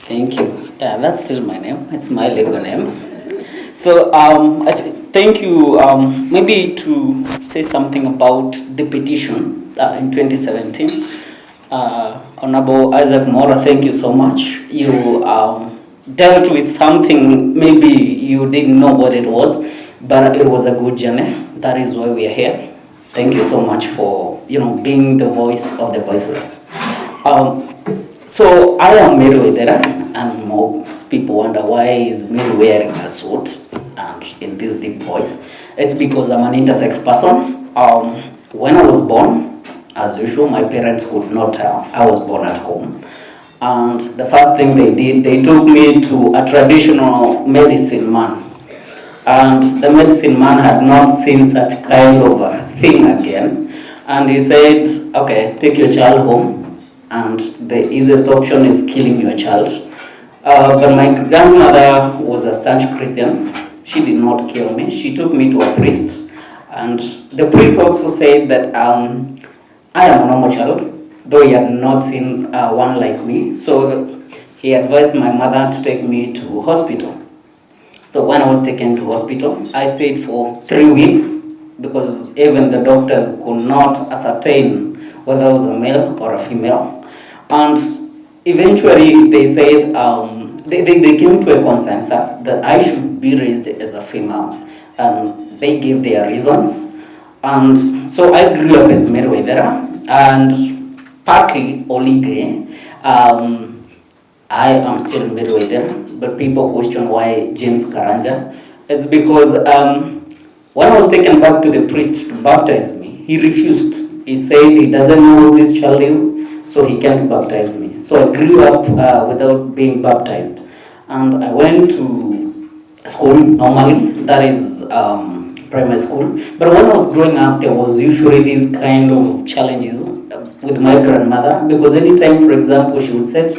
Thank you. Yeah, that's still my name. It's my legal name. So, thank you. Maybe to say something about the petition in 2017. Honorable Isaac Mora, thank you so much. You dealt with something maybe you didn't know what it was, but it was a good journey. That is why we are here. Thank you so much for being the voice of the voiceless. So I am Mary Waithera, and most people wonder why is Mary wearing a suit and in this deep voice. It's because I'm an intersex person. When I was born, as usual, my parents could not tell. I was born at home. And the first thing they did, they took me to a traditional medicine man. And the medicine man had not seen such kind of a thing again. And he said, okay, take your child home. And the easiest option is killing your child. But my grandmother was a staunch Christian. She did not kill me. She took me to a priest. And the priest also said that I am a normal child, though he had not seen one like me. So he advised my mother to take me to hospital. So when I was taken to hospital, I stayed for 3 weeks because even the doctors could not ascertain whether I was a male or a female. And eventually they said, they came to a consensus that I should be raised as a female. And they gave their reasons. And so I grew up as Mary Waithera, and partly Oligre. I am still Mary Waithera, but people question why James Karanja. It's because when I was taken back to the priest to baptize me, he refused. He said he doesn't know who this child is, so he can't baptize me. So I grew up without being baptized. And I went to school normally, that is primary school. But when I was growing up, there was usually these kind of challenges with my grandmother, because anytime, for example, she would send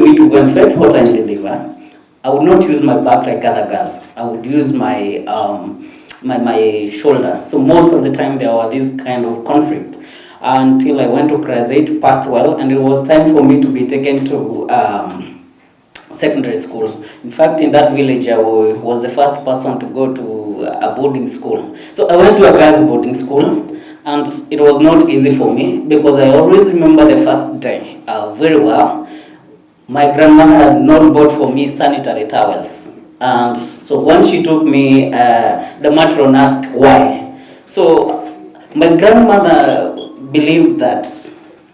me to go and fetch water and deliver, I would not use my back like other girls. I would use my my shoulder. So most of the time there were this kind of conflict until I went to class 8, passed well, and it was time for me to be taken to secondary school. In fact, in that village, I was the first person to go to a boarding school. So I went to a girls' boarding school, and it was not easy for me because I always remember the first day very well. My grandmother had not bought for me sanitary towels. And so when she took me, the matron asked why. So my grandmother believed that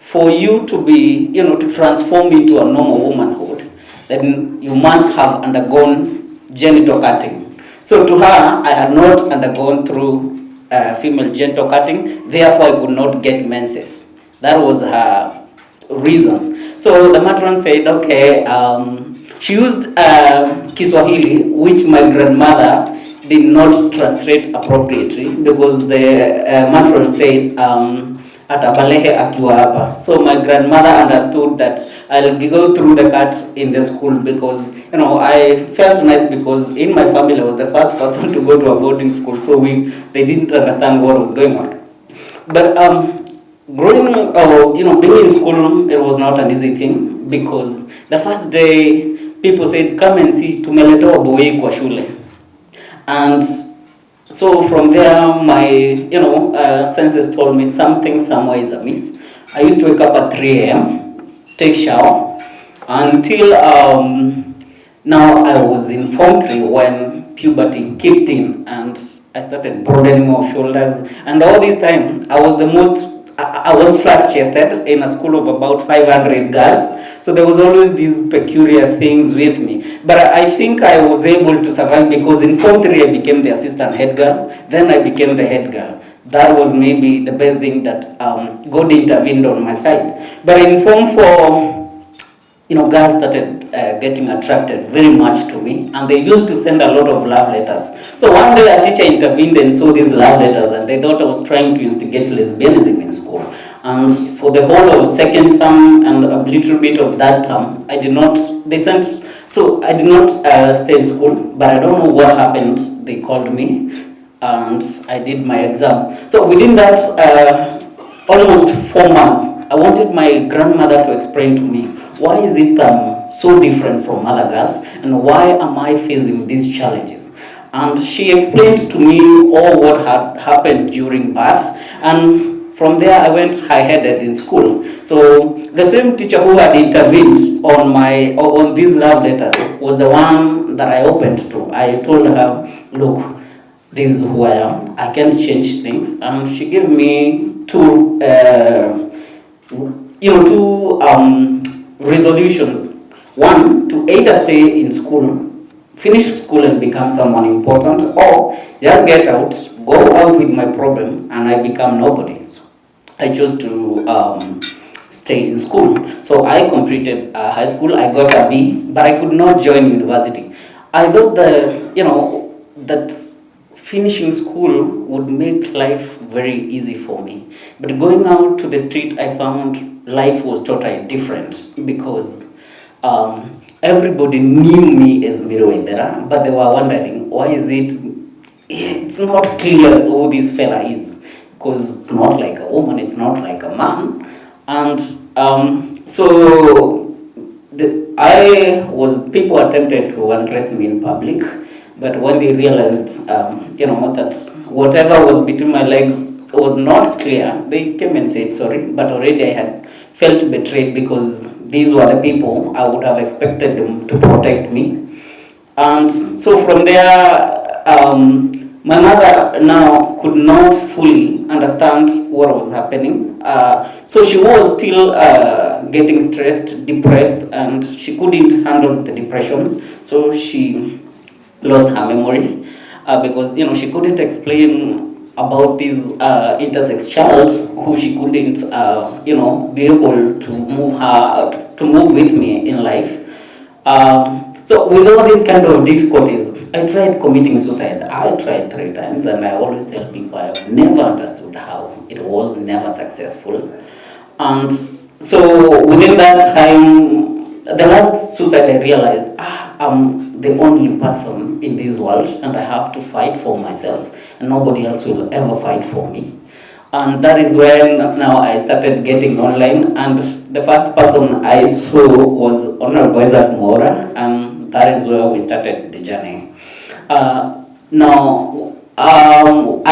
for you to be, to transform into a normal womanhood, then you must have undergone genital cutting. So to her, I had not undergone through female genital cutting, therefore I could not get menses. That was her reason. So the matron said, okay, she used Kiswahili, which my grandmother did not translate appropriately because the matron said, atabalehe akiwa hapa. So my grandmother understood that I'll go through the cut in the school because, I felt nice because in my family I was the first person to go to a boarding school, so they didn't understand what was going on. But being in school, it was not an easy thing because the first day people said, come and see, tumeletewa boy kwa shule. And so from there, my, senses told me something somewhere is amiss. I used to wake up at 3 a.m., take shower, until now I was in Form 3 when puberty kicked in and I started broadening my shoulders. And all this time, I was flat-chested in a school of about 500 girls. So there was always these peculiar things with me. But I think I was able to survive because in Form 3 I became the assistant head girl. Then I became the head girl. That was maybe the best thing that God intervened on my side. But in Form 4, girls started getting attracted very much to me, and they used to send a lot of love letters. So one day a teacher intervened and saw these love letters, and they thought I was trying to instigate lesbianism in school. And for the whole of second term and a little bit of that term, I did not stay in school, but I don't know what happened. They called me, and I did my exam. So within that almost 4 months, I wanted my grandmother to explain to me why is it so different from other girls, and why am I facing these challenges? And she explained to me all what had happened during birth, and from there I went high-headed in school. So the same teacher who had intervened on these love letters was the one that I opened to. I told her, look, this is who I am. I can't change things. And she gave me two resolutions. One, to either stay in school, finish school and become someone important, or just get out, go out with my problem, and I become nobody. So I chose to stay in school. So I completed high school. I got a B, but I could not join university. I thought that finishing school would make life very easy for me. But going out to the street, I found life was totally different, because everybody knew me as Waithera, but they were wondering, why is it's not clear who this fella is, because it's not like a woman, it's not like a man. And people attempted to undress me in public, but when they realized, that whatever was between my leg was not clear, they came and said sorry, but already I had felt betrayed, because these were the people I would have expected them to protect me. And so from there, my mother now could not fully understand what was happening. So she was still getting stressed, depressed, and she couldn't handle the depression. So she lost her memory, because she couldn't explain about this intersex child who she couldn't be able to move with me in life. So with all these kind of difficulties, I tried committing suicide. I tried 3 times, and I always tell people I've never understood how. It was never successful. And so within that time, the last suicide, I realized I'm the only person in this world, and I have to fight for myself, and nobody else will ever fight for me. And that is when now I started getting online, and the first person I saw was Honorable Isaac Mora, and that is where we started the journey. I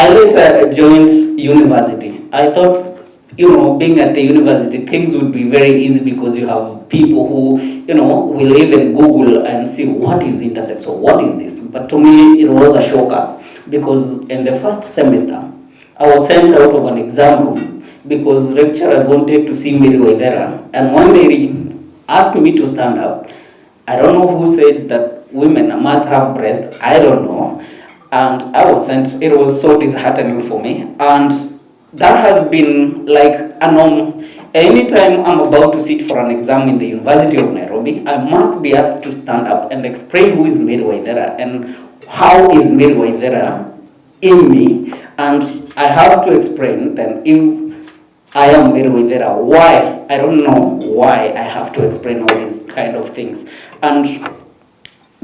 later joined university. I thought, being at the university, things would be very easy, because you have people who, will even Google and see what is intersex or what is this. But to me, it was a shocker, because in the first semester, I was sent out of an exam room because lecturers wanted to see me Waithera. And when they asked me to stand up, I don't know who said that women must have breasts. I don't know. And I was sent. It was so disheartening for me. And that has been like a norm. Anytime I'm about to sit for an exam in the University of Nairobi, I must be asked to stand up and explain who is Waithera and how is Waithera in me. And I have to explain then, if I am Waithera, why? I don't know why I have to explain all these kind of things. And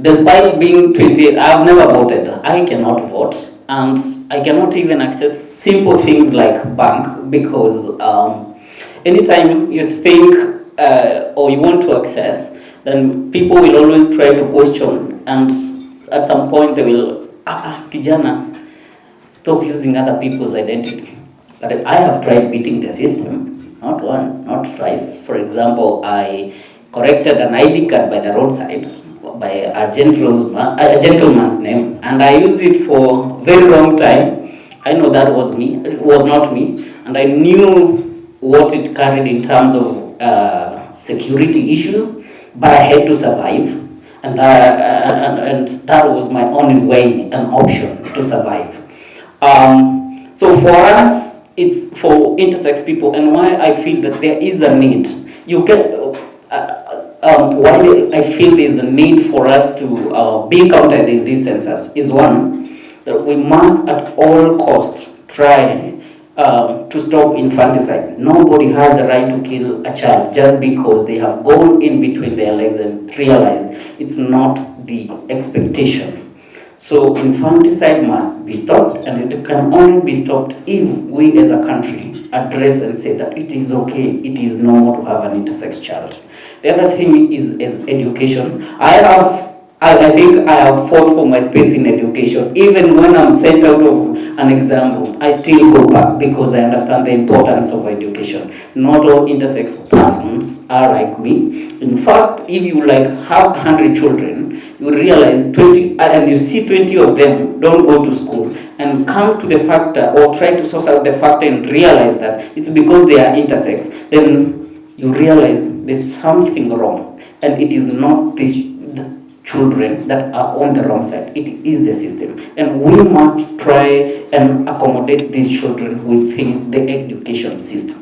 despite being 28, I have never voted. I cannot vote, and I cannot even access simple things like bank, because anytime you think or you want to access, then people will always try to question, and at some point they will, kijana, stop using other people's identity. But I have tried beating the system, not once, not twice. For example, I corrected an ID card by the roadside by a gentleman's name, and I used it for a very long time. I know that was me, it was not me, and I knew what it carried in terms of security issues, but I had to survive, and that was my only way and option to survive. So for us, it's for intersex people, and why I feel that there is a need. Why I feel there is a need for us to be counted in this census is, one, that we must at all costs try to stop infanticide. Nobody has the right to kill a child just because they have gone in between their legs and realized it's not the expectation. So infanticide must be stopped, and it can only be stopped if we as a country address and say that it is okay, it is normal to have an intersex child. The other thing is education. I think I have fought for my space in education. Even when I'm sent out of an exam, I still go back because I understand the importance of education. Not all intersex persons are like me. In fact, if you like have 100 children, you realize 20, and you see 20 of them don't go to school, and come to the factor or try to source out the factor and realize that it's because they are intersex, then you realize there's something wrong, and it is not this children that are on the wrong side. It is the system, and we must try and accommodate these children within the education system.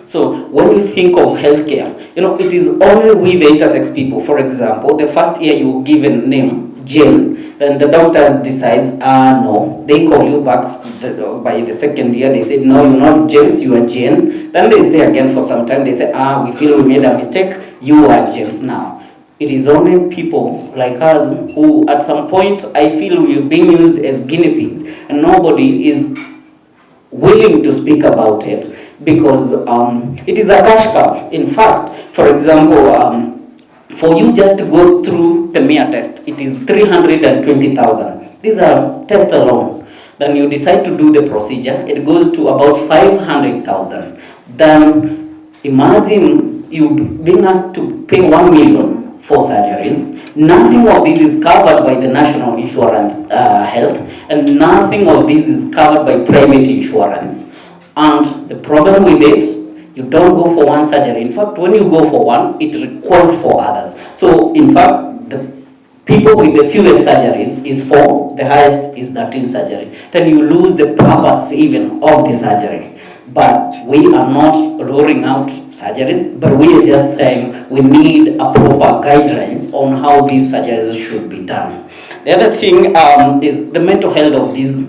So when you think of healthcare, it is only with the intersex people. For example, the first year you give a name, Jane, then the doctor decides, no, they call you back by the second year, they say, no, you're not James, you are Jane. Then they stay again for some time, they say, we feel we made a mistake, you are James now. It is only people like us who at some point I feel we're being used as guinea pigs, and nobody is willing to speak about it because it is a cash cow. In fact, for example, for you just to go through the mere test, it is 320,000. These are tests alone. Then you decide to do the procedure, it goes to about 500,000. Then imagine you being asked to pay 1 million for surgeries. Nothing of this is covered by the national insurance health, and nothing of this is covered by private insurance. And the problem with it, you don't go for one surgery. In fact, when you go for one, it requests for others. So in fact, the people with the fewest surgeries is 4, the highest is 13 surgery. Then you lose the purpose even of the surgery. But we are not rolling out surgeries, but we are just saying we need a proper guidelines on how these surgeries should be done. The other thing is the mental health of these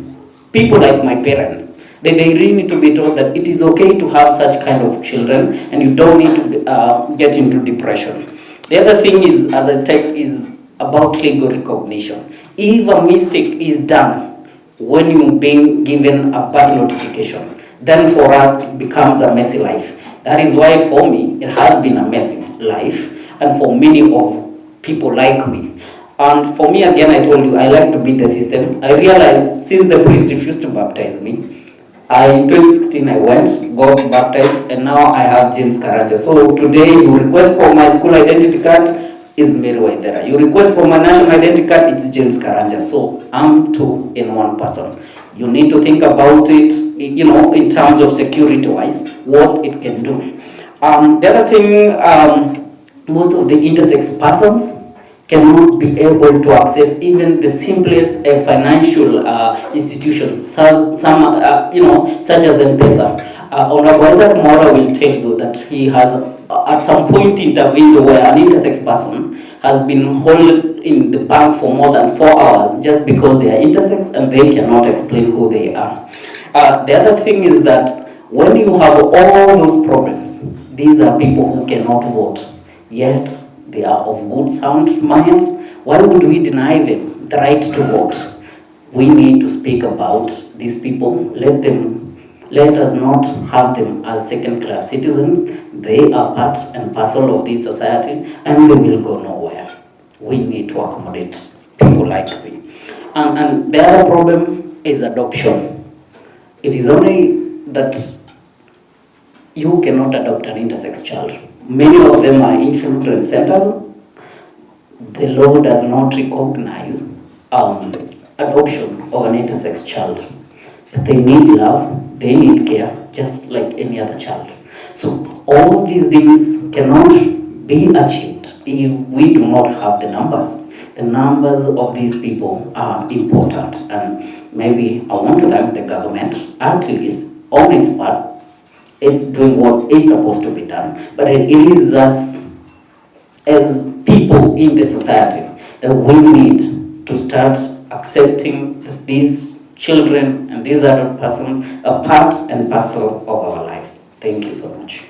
people like my parents. They really need to be taught that it is okay to have such kind of children and you don't need to get into depression. The other thing is, as I take, is about legal recognition. If a mistake is done when you're being given a bad notification, then for us it becomes a messy life. That is why for me it has been a messy life, and for many of people like me. And for me, again, I told you, I like to beat the system. I realized since the priest refused to baptize me, in 2016 I went, got baptized, and now I have James Karanja. So today you request for my school identity card, is Mary Waithera. You request for my national identity card, it's James Karanja. So I'm 2 in 1 person. You need to think about it, in terms of security-wise, what it can do. The other thing, most of the intersex persons cannot be able to access even the simplest financial institutions, such as M-Pesa. Honorable Mora will tell you that he has at some point intervened where an intersex person has been held in the bank for more than 4 hours just because they are intersex and they cannot explain who they are. The other thing is that when you have all those problems, these are people who cannot vote, yet they are of good sound mind. Why would we deny them the right to vote? We need to speak about these people. Let us not have them as second-class citizens. They are part and parcel of this society, and they will go nowhere. We need to accommodate people like me. And the other problem is adoption. It is only that you cannot adopt an intersex child. Many of them are in children's centers. The law does not recognize adoption of an intersex child. But they need love, they need care, just like any other child. So all these things cannot be achieved if we do not have the numbers. The numbers of these people are important, and maybe I want to thank the government, at least on its part. It's doing what is supposed to be done, but it is us as people in the society that we need to start accepting that these children and these other persons are part and parcel of our lives. Thank you so much.